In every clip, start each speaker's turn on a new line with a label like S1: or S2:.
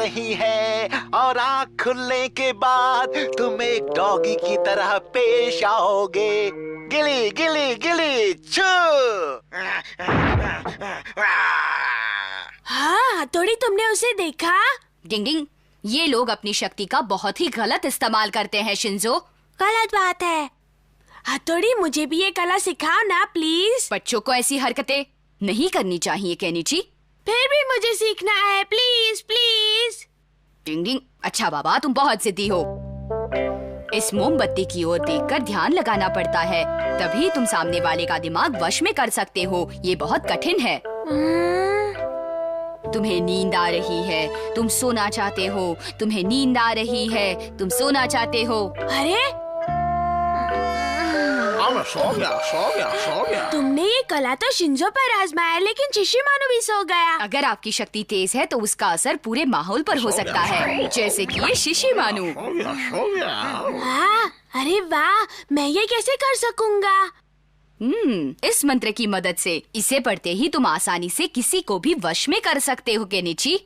S1: रही है और आँख खुलने के बाद तुम एक डॉगी की तरह पेश आओगे। गिली गिली गिली छू।
S2: हाँ हथौड़ी, तुमने उसे देखा?
S3: डिंग डिंग, ये लोग अपनी शक्ति का बहुत ही गलत इस्तेमाल करते हैं शिंजो।
S2: गलत बात है। हथौड़ी, मुझे भी ये कला सिखाओ ना प्लीज।
S3: बच्चों को ऐसी हरकतें नहीं करनी चाहिए केनिची।
S2: फिर भी मुझे सीखना है, प्लीज प्लीज।
S3: डिंग डिंग, अच्छा बाबा, तुम बहुत जिद्दी हो। इस मोमबत्ती की ओर देखकर ध्यान लगाना पड़ता है, तभी तुम सामने वाले का दिमाग वश में कर सकते हो। ये बहुत कठिन है। तुम्हें नींद आ रही है, तुम सोना चाहते हो। तुम्हें नींद आ रही है, तुम सोना चाहते हो।
S2: अरे
S1: सो गया।
S2: तुमने ये कला तो शिंजो पर आजमाया, लेकिन शिशिमानु भी सो गया।
S3: अगर आपकी शक्ति तेज है तो उसका असर पूरे माहौल पर हो सकता है, जैसे कि ये शिशिमानु।
S2: हाँ, अरे वाह, मैं ये कैसे कर सकूंगा?
S3: इस मंत्र की मदद से इसे पढ़ते ही तुम आसानी से किसी को भी वश में कर सकते हो केनिची।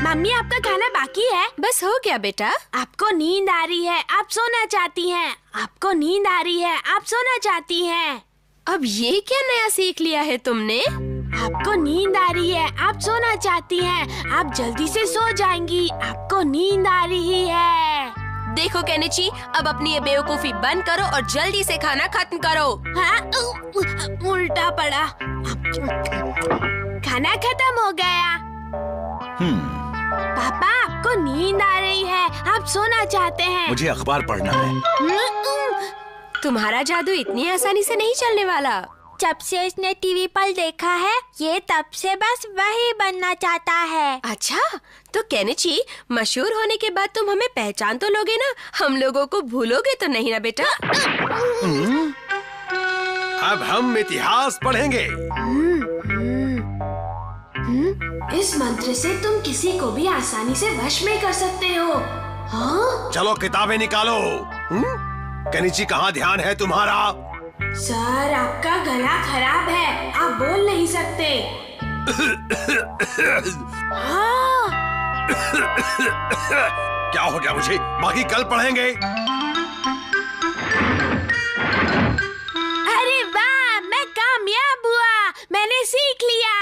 S2: मम्मी, आपका खाना बाकी है?
S3: बस हो गया बेटा।
S2: आपको नींद आ रही है, आप सोना चाहती हैं। आपको नींद आ रही है, आप सोना चाहती हैं।
S3: अब ये क्या नया सीख लिया है तुमने?
S2: आपको नींद आ रही है, आप सोना चाहती हैं। आप जल्दी से सो जाएंगी, आपको नींद आ रही है।
S3: देखो केनिची, अब अपनी ये बेवकूफी बंद करो और जल्दी से खाना खत्म करो।
S2: हाँ, उल्टा पड़ा। खाना खत्म हो गया। पापा, आपको नींद आ रही है, आप सोना चाहते हैं।
S1: मुझे अखबार पढ़ना है।
S3: तुम्हारा जादू इतनी आसानी से नहीं चलने वाला।
S2: जब से इसने टीवी पर देखा है, ये तब से बस वही बनना चाहता है।
S3: अच्छा, तो केनिची, मशहूर होने के बाद तुम हमें पहचान तो लोगे ना? हम लोगों को भूलोगे तो नहीं ना बेटा?
S4: अब हम इतिहास पढ़ेंगे।
S2: इस मंत्र से तुम किसी को भी आसानी से वश में कर सकते हो। हाँ?
S4: चलो किताबें निकालो। केनिची, कहाँ ध्यान है तुम्हारा?
S2: सर, आपका गला खराब है, आप बोल नहीं सकते। हाँ।
S4: क्या हो गया मुझे? बाकी कल पढ़ेंगे।
S2: अरे वाह, मैं कामयाब हुआ, मैंने सीख लिया।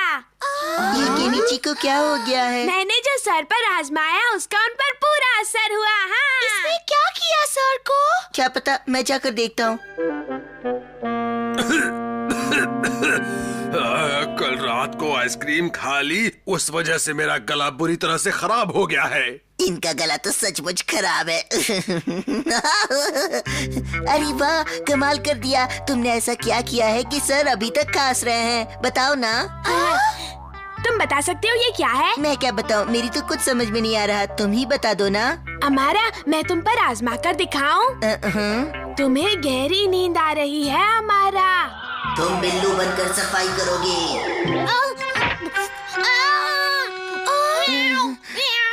S5: ये केनिची को क्या हो गया है?
S2: मैंने जो सर पर आजमाया उसका उन पर पूरा असर हुआ। हाँ। इसने क्या किया सर को?
S5: क्या पता, मैं जाकर देखता हूँ।
S4: कल रात को आइसक्रीम खा ली, उस वजह से मेरा गला बुरी तरह से खराब हो गया है।
S5: इनका गला तो सचमुच खराब है। अरे वाह, कमाल कर दिया। तुमने ऐसा क्या किया है कि सर अभी तक खांस रहे हैं? बताओ ना।
S2: तुम बता सकते हो ये क्या है?
S5: मैं क्या बताऊं, मेरी तो कुछ समझ में नहीं आ रहा, तुम ही बता दो ना।
S2: अमारा, मैं तुम पर आजमा कर दिखाऊं? तुम्हें गहरी नींद आ रही है अमारा।
S5: तुम बिल्लू बनकर सफाई करोगे।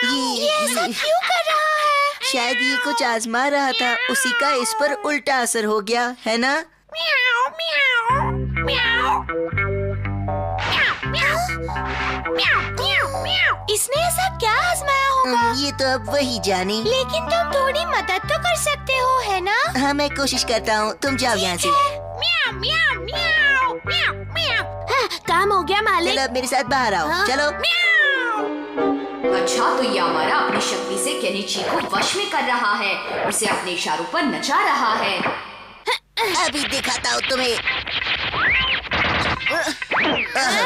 S2: ये ऐसा क्यों कर रहा है?
S5: शायद ये कुछ आजमा रहा था, उसी का इस पर उल्टा असर हो गया है ना?
S2: म्याऊ, म्याऊ, म्याऊ। इसने ऐसा क्या आजमाया होगा?
S5: ये तो अब वही जाने।
S2: लेकिन तुम थोड़ी मदद तो कर सकते हो, है ना?
S5: हाँ, मैं कोशिश करता हूँ, तुम जाओ यहाँ से।
S2: म्याऊ, म्याऊ, म्याऊ, म्याऊ, म्याऊ। हाँ, काम हो गया मालिक।
S5: चलो अब मेरे साथ बाहर आओ।
S2: हाँ?
S5: चलो।
S3: अच्छा, तो ये हमारा अपनी शक्ति से केनिची को वश में कर रहा है, उसे अपने इशारों पर नचा रहा है।
S5: अभी दिखाता हूँ तुम्हें।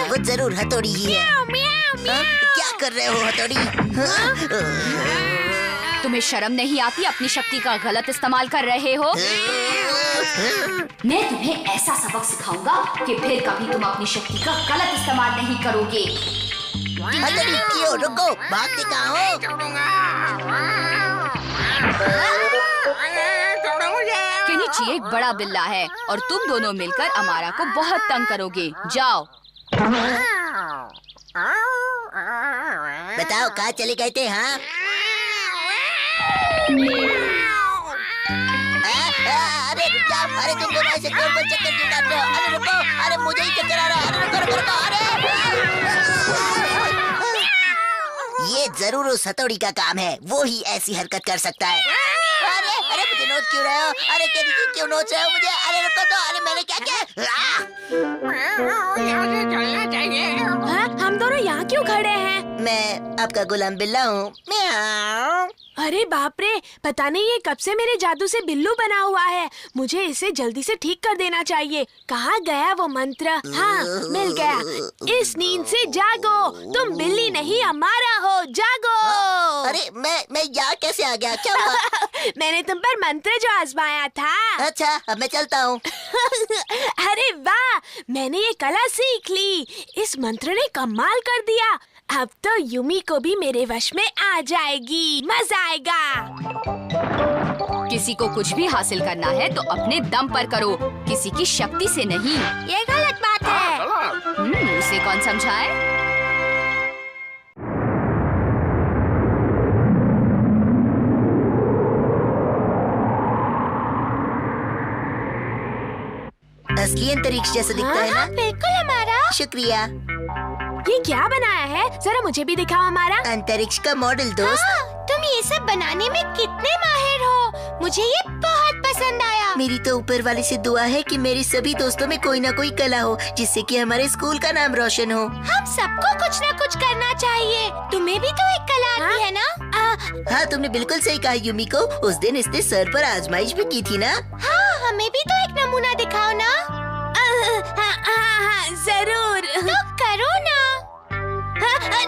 S5: वो जरूर हथौड़ी ही है। क्या कर रहे हो हथौड़ी?
S3: तुम्हें शर्म नहीं आती? अपनी शक्ति का गलत इस्तेमाल कर रहे हो। मैं तुम्हें ऐसा सबक सिखाऊंगा कि फिर कभी तुम अपनी शक्ति का गलत इस्तेमाल नहीं करोगे।
S5: हथौड़ी, क्यों रुको, भागते कहाँ हो?
S3: केनिची एक बड़ा बिल्ला है और तुम दोनों मिलकर अमारा को बहुत तंग करोगे। जाओ।
S5: बताओ, कहाँ चले गए थे? हाँ, अरे क्या? अरे तुम दोनों ऐसे गोल गोल चक्कर क्यों काट रहे हो? अरे रुको, अरे मुझे ही चक्कर आ रहा है। अरे रुको रुको रुको, अरे ये जरूर उस हथौड़ी का काम है, वो ही ऐसी हरकत कर सकता है। अरे अरे मुझे नोच क्यों रहे हो? अरे क्यों नोच रहे हो मुझे? अरे रुको तो, अरे मैंने क्या किया?
S2: हाँ, हम दोनों यहाँ क्यों खड़े हैं?
S5: मैं आपका गुलाम बिल्ला हूँ। म्याऊं।
S2: अरे बाप रे, पता नहीं ये कब से मेरे जादू से बिल्लू बना हुआ है। मुझे इसे जल्दी से ठीक कर देना चाहिए। कहाँ गया वो मंत्र? हाँ, मिल गया। इस नींद से जागो, तुम बिल्ली नहीं हमारा हो, जागो।
S5: अरे मैं यहाँ कैसे आ गया? क्या हुआ?
S2: मैंने तुम पर मंत्र जो आजमाया था।
S5: अच्छा, अब मैं चलता हूँ।
S2: अरे वाह, मैंने ये कला सीख ली। इस मंत्र ने कमाल कर दिया। अब तो यूमी को भी मेरे वश में आ जाएगी। मजा आएगा।
S3: किसी को कुछ भी हासिल करना है तो अपने दम पर करो, किसी की शक्ति से नहीं।
S2: ये गलत बात है।
S3: उसे कौन समझाए?
S5: असली अंतरिक्ष जैसा दिखता है ना?
S2: बिल्कुल हमारा।
S5: शुक्रिया।
S2: ये क्या बनाया है? जरा मुझे भी दिखाओ हमारा।
S5: अंतरिक्ष का मॉडल दोस्त।
S2: तुम ये सब बनाने में कितने माहिर हो। मुझे ये बहुत पसंद आया।
S5: मेरी तो ऊपर वाले से दुआ है कि मेरे सभी दोस्तों में कोई ना कोई कला हो, जिससे कि हमारे स्कूल का नाम रोशन हो।
S2: हम सबको कुछ ना कुछ करना चाहिए। तुम्हें भी तो एक कला आती है ना?
S5: हाँ, तुमने बिल्कुल सही कहा यूमी को। उस दिन इसने सर पर आजमाइश भी की थी ना?
S2: हाँ, हमें भी तो एक नमूना दिखाओ ना। हाँ, जरूर। तो करो ना।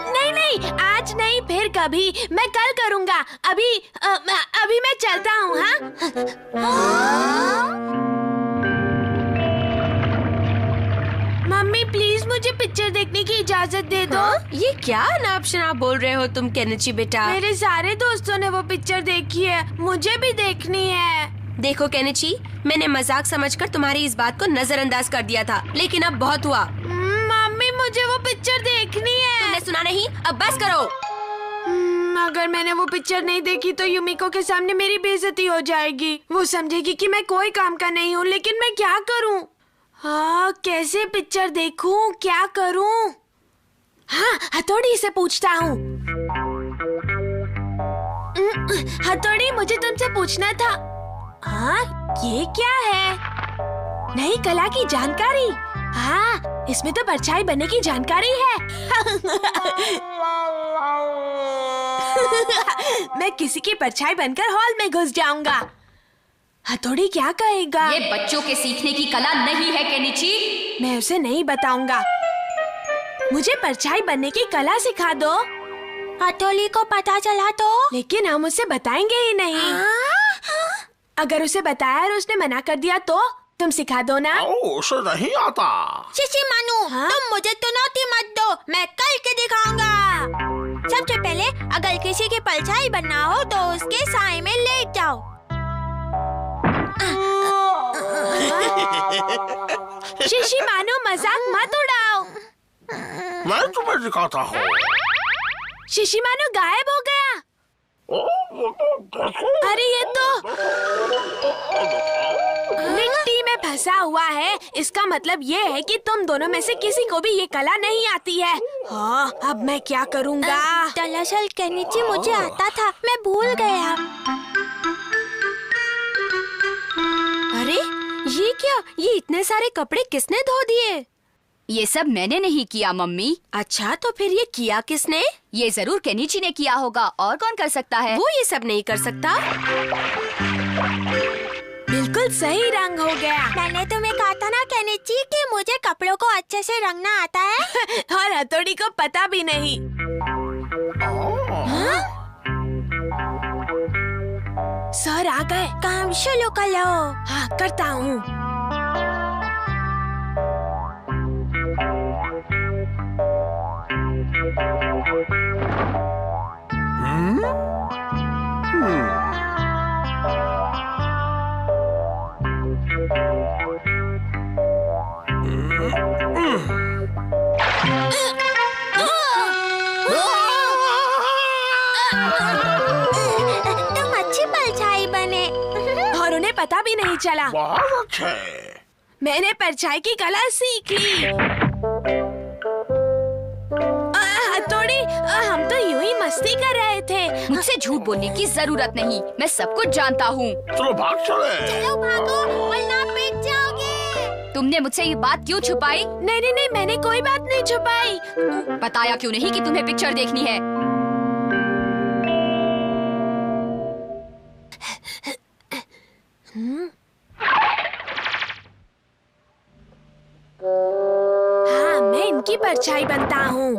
S2: नहीं, आज नहीं, फिर कभी। मैं कल करूँगा। अभी मैं चलता हूँ। हाँ? मम्मी प्लीज मुझे पिक्चर देखने की इजाजत दे दो।
S6: ये क्या अनाप शनाप बोल रहे हो तुम केनिची बेटा?
S2: मेरे सारे दोस्तों ने वो पिक्चर देखी है, मुझे भी देखनी है।
S6: देखो केनिची, मैंने मजाक समझकर तुम्हारी इस बात को नजरअंदाज कर दिया था, लेकिन अब बहुत हुआ।
S2: मम्मी मुझे वो पिक्चर देखनी है।
S6: तुमने सुना नहीं? अब बस करो।
S2: अगर मैंने वो पिक्चर नहीं देखी तो युमिको के सामने मेरी बेइज्जती हो जाएगी। वो समझेगी कि मैं कोई काम का नहीं हूँ, लेकिन मैं क्या करूँ? हाँ, कैसे पिक्चर देखूं, क्या करूं? हाँ, हथौड़ी से पूछता हूँ। हथौड़ी, मुझे तुमसे पूछना था। हाँ, ये क्या है? नई कला की जानकारी। हाँ, इसमें तो परछाई बनने की जानकारी है। मैं किसी की परछाई बनकर हॉल में घुस जाऊंगा। हथौड़ी क्या कहेगा?
S3: ये बच्चों के सीखने की कला नहीं है केनिची।
S2: मैं उसे नहीं बताऊंगा। मुझे परछाई बनने की कला सिखा दो। हथौड़ी को पता चला तो? लेकिन हम उसे बताएंगे ही नहीं। अगर उसे बताया और उसने मना कर दिया तो? तुम सिखा दो ना।
S1: उसे नहीं आता।
S2: शिशी मानू, तुम मुझे चुनौती मत दो, मैं करके दिखाऊंगा। सबसे पहले अगर किसी की परछाई बनना हो तो उसके साए में लेट जाओ। शिशी मानो, मजाक मत उड़ाओ।
S1: मैं तुम्हें दिखाता हूँ।
S2: शिशी मानो गायब हो गया। अरे ये तो मिट्टी में फंसा हुआ है। इसका मतलब ये है कि तुम दोनों में से किसी को भी ये कला नहीं आती है। हाँ, अब मैं क्या करूँगा? दरअसल केनिची मुझे आता था, मैं भूल गया।
S6: अरे ये क्या? ये इतने सारे कपड़े किसने धो दिए?
S3: ये सब मैंने नहीं किया मम्मी।
S6: अच्छा, तो फिर ये किया किसने?
S3: ये जरूर केनिची ने किया होगा, और कौन कर सकता है?
S6: वो ये सब नहीं कर सकता।
S2: बिल्कुल सही रंग हो गया। मैंने तुम्हें कहा था ना केनिची कि मुझे कपड़ों को अच्छे से रंगना आता है। और हथौड़ी को पता भी नहीं। हाँ? सर आ गए। काम शुरू करो। हाँ, करता हूँ। पता भी नहीं चला।
S1: बहुत अच्छे।
S2: मैंने परछाई की कला सीख ली। हथौड़ी, हम तो यूं ही मस्ती कर रहे थे।
S3: मुझसे झूठ बोलने की जरूरत नहीं, मैं सब कुछ जानता हूँ।
S1: चलो भाग चले।
S5: चलो भागो वरना पिट जाओगे।
S3: तुमने मुझसे ये बात क्यों छुपाई?
S2: नहीं नहीं नहीं, मैंने कोई बात नहीं छुपाई।
S3: बताया क्यों नहीं कि तुम्हें पिक्चर देखनी है?
S2: हाँ, मैं इनकी परछाई बनता हूँ।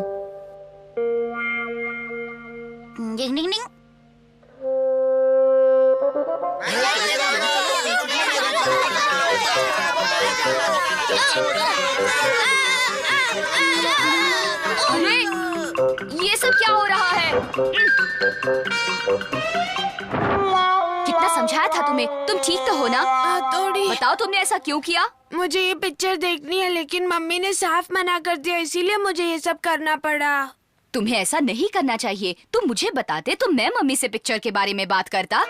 S5: डिंग डिंग डिंग।
S3: अरे, ये सब क्या हो रहा है? कितना समझाया था तुम्हें? तुम ठीक तो हो ना?
S2: हथौड़ी,
S3: बताओ तुमने ऐसा क्यों किया?
S2: मुझे ये पिक्चर देखनी है, लेकिन मम्मी ने साफ मना कर दिया, इसीलिए मुझे ये सब करना पड़ा।
S3: तुम्हें ऐसा नहीं करना चाहिए। तुम मुझे बताते तो मैं मम्मी से पिक्चर के बारे में बात करता।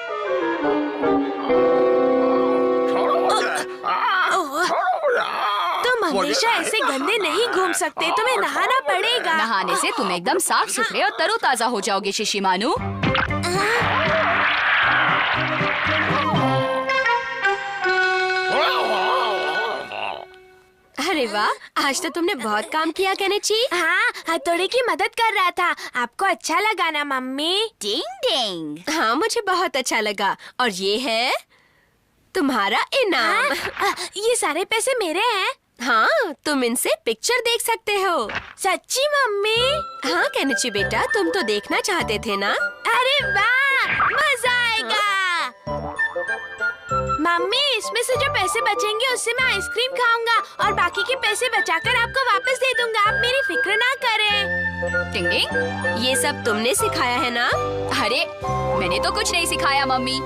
S2: तुम हमेशा ऐसे गंदे नहीं घूम सकते, तुम्हें नहाना पड़ेगा।
S3: नहाने से तुम एकदम साफ सुथरे और तरोताजा हो जाओगे शिशिमानु।
S6: अरे वाह, आज तो तुमने बहुत काम किया केनिची।
S2: हाँ, हथौड़ी की मदद कर रहा था। आपको अच्छा लगा ना मम्मी?
S5: डिंग डिंग।
S6: हाँ, मुझे बहुत अच्छा लगा। और ये है तुम्हारा इनाम।
S2: ये सारे पैसे मेरे हैं।
S6: हाँ, तुम इनसे पिक्चर देख सकते हो।
S2: सच्ची मम्मी?
S6: हाँ केनिची बेटा, तुम तो देखना चाहते थे ना?
S2: अरे वाह, मजा आएगा। मम्मी, इसमें से जो पैसे बचेंगे उससे मैं आइसक्रीम खाऊंगा और बाकी के पैसे बचाकर आपको वापस दे दूंगा। आप मेरी फिक्र ना करें।
S3: टिंग टिंग।
S6: ये सब तुमने सिखाया है ना?
S3: अरे, मैंने तो कुछ नहीं सिखाया मम्मी।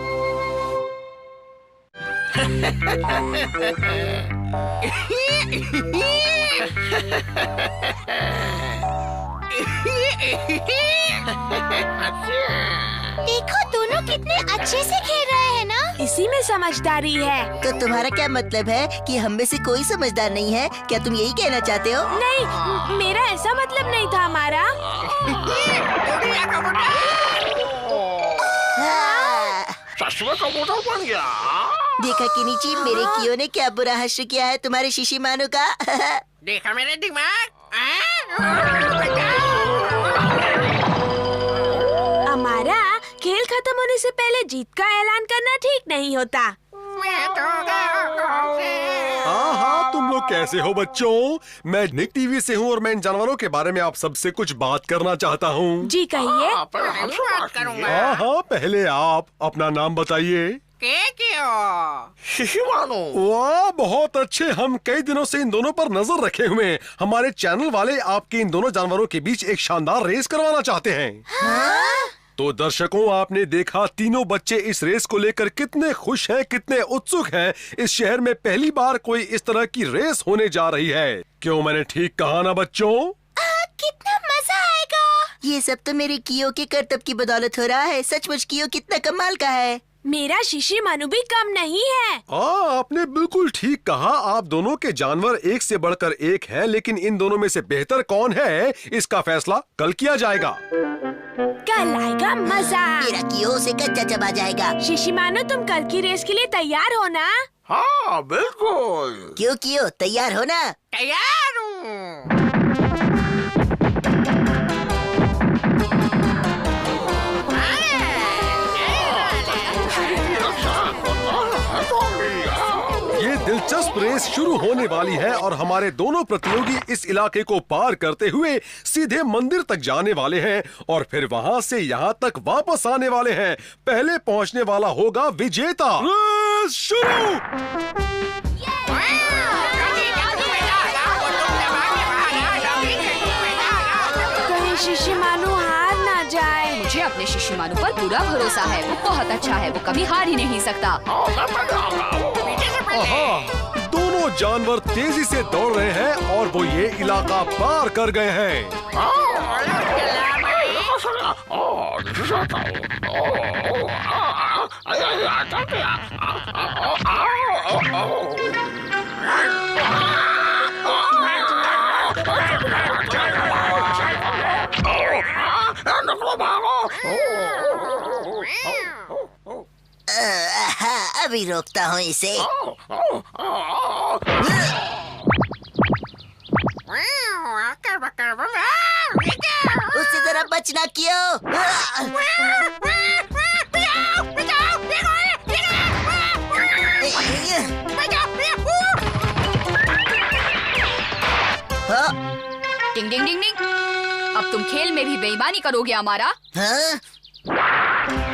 S5: देखो दोनों कितने अच्छे से खेल रहे हैं ना।
S2: इसी में समझदारी है।
S5: तो तुम्हारा क्या मतलब है कि हम में से कोई समझदार नहीं है? क्या तुम यही कहना चाहते हो?
S2: नहीं, मेरा ऐसा मतलब नहीं था हमारा।
S5: हाँ।
S1: कबूतर बन गया।
S5: देखा किनिची, मेरे कियो ने क्या बुरा हश्र किया है तुम्हारे शिशिमानु का।
S7: देखा मेरे दिमाग।
S2: हमारा खेल खत्म होने से पहले जीत का ऐलान करना ठीक नहीं होता।
S4: हाँ हाँ, तुम लोग कैसे हो बच्चों? मैं निक टीवी से हूँ और मैं इन जानवरों के बारे में आप सबसे कुछ बात करना चाहता हूँ।
S2: जी कहिए।
S7: बात करूंगा।
S4: हाँ हाँ, पहले आप अपना नाम बताइए।
S1: शिशिमानु।
S4: वाह, बहुत अच्छे। हम कई दिनों से इन दोनों पर नजर रखे हुए हैं। हमारे चैनल वाले आपके इन दोनों जानवरों के बीच एक शानदार रेस करवाना चाहते हैं। तो दर्शकों, आपने देखा तीनों बच्चे इस रेस को लेकर कितने खुश हैं, कितने उत्सुक हैं। इस शहर में पहली बार कोई इस तरह की रेस होने जा रही है। क्यों, मैंने ठीक कहा ना बच्चों?
S5: कितना मजा आएगा। ये सब तो मेरे कियो के करतब की बदौलत हो रहा है। सचमुच कियो कितना कमाल का है।
S2: मेरा शिशिमानु भी कम नहीं है।
S4: आपने बिल्कुल ठीक कहा। आप दोनों के जानवर एक से बढ़कर एक हैं, लेकिन इन दोनों में से बेहतर कौन है, इसका फैसला कल किया जाएगा।
S2: कल आएगा मजा।
S5: मेरा कियो से कच्चा चबा जाएगा।
S2: शिशिमानु, तुम कल की रेस के लिए तैयार हो ना?
S1: हाँ बिल्कुल।
S5: क्यों कियो, तैयार हो ना?
S7: तैयार हूँ।
S4: ये दिलचस्प रेस शुरू होने वाली है और हमारे दोनों प्रतियोगी इस इलाके को पार करते हुए सीधे मंदिर तक जाने वाले हैं और फिर वहां से यहाँ तक वापस आने वाले हैं। पहले पहुंचने वाला होगा विजेता। रेस शुरू।
S2: कहीं शिशिमानु हार ना जाए।
S3: मुझे अपने शिशिमानु पर पूरा भरोसा है। वो बहुत अच्छा है, वो कभी हार ही नहीं सकता।
S4: दोनों जानवर तेजी से दौड़ रहे हैं और वो ये इलाका पार कर गए हैं।
S5: अभी रोकता हूँ इसे। उससे जरा बचना क्यों?
S3: डिंग डिंग डिंग डिंग। अब तुम खेल में भी बेईमानी करोगे हमारा?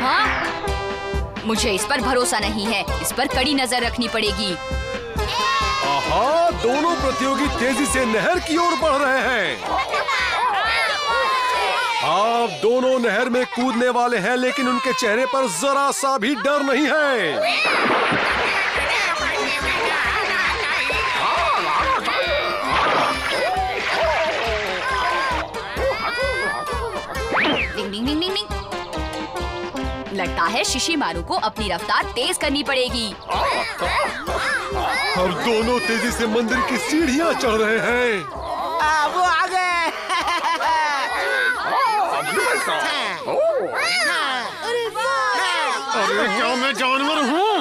S3: हाँ? मुझे इस पर भरोसा नहीं है, इस पर कड़ी नजर रखनी पड़ेगी।
S4: आहा, दोनों प्रतियोगी तेजी से नहर की ओर बढ़ रहे हैं। आप दोनों नहर में कूदने वाले हैं, लेकिन उनके चेहरे पर जरा सा भी डर नहीं है।
S3: डिंग डिंग डिंग डिंग डिंग। लगता है शिशिमारू को अपनी रफ्तार तेज करनी पड़ेगी।
S4: हम दोनों तेजी से मंदिर की सीढ़ियाँ चढ़ रहे हैं।
S1: वो आ गए।
S4: अरे क्या मैं जानवर हूँ?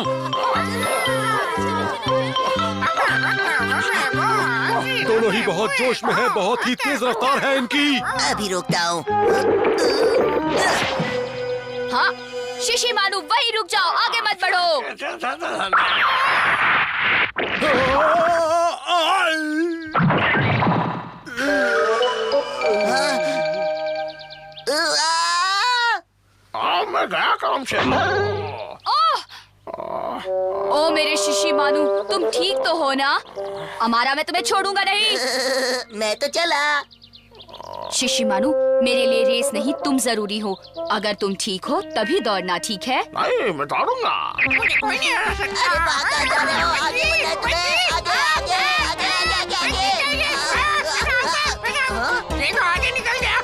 S4: दोनों ही बहुत जोश में है, बहुत ही तेज रफ्तार है इनकी।
S5: अभी रोकता हूँ।
S3: हाँ, शिशिमारू वहीं रुक जाओ, आगे मत बढ़ो।
S7: मैं गया काम से।
S3: ओ मेरे शिशिमारू, तुम ठीक तो हो ना? हमारा मैं तुम्हें छोड़ूंगा नहीं।
S5: मैं तो चला।
S3: शिशिमारू, मेरे लिए रेस नहीं, तुम जरूरी हो। अगर तुम ठीक हो तभी दौड़ना, ठीक है?
S7: नहीं, मैं दौड़ूंगा। मुझे कोई नहीं हरा सकता।
S5: अरे भागा जा रहे हो, आगे बताए तुम्हें, आगे आगे आगे आगे आगे आगे।
S7: देखो आगे निकल गया।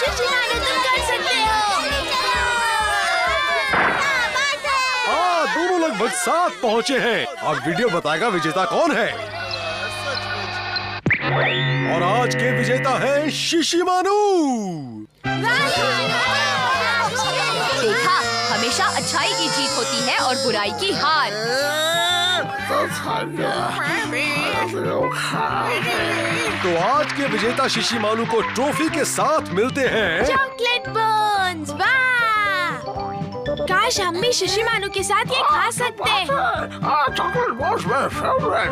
S2: शिशिमारू, तुम कर सकते हो।
S4: दोनों लगभग साथ पहुँचे हैं। अब वीडियो बताएगा विजेता कौन है। और आज के विजेता है शिशिमारू।
S3: देखा, हमेशा अच्छाई की जीत होती है और बुराई की हार।
S4: तो आज के विजेता शिशिमारू को ट्रॉफी के साथ मिलते हैं
S2: चॉकलेट बोन्स। वाह! काश हम भी शिशिमारू के साथ ये खा सकते।
S7: चॉकलेट बॉल्स में फेवरेट।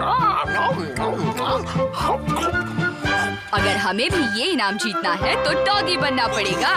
S3: अगर हमें भी ये इनाम जीतना है तो डॉगी बनना पड़ेगा।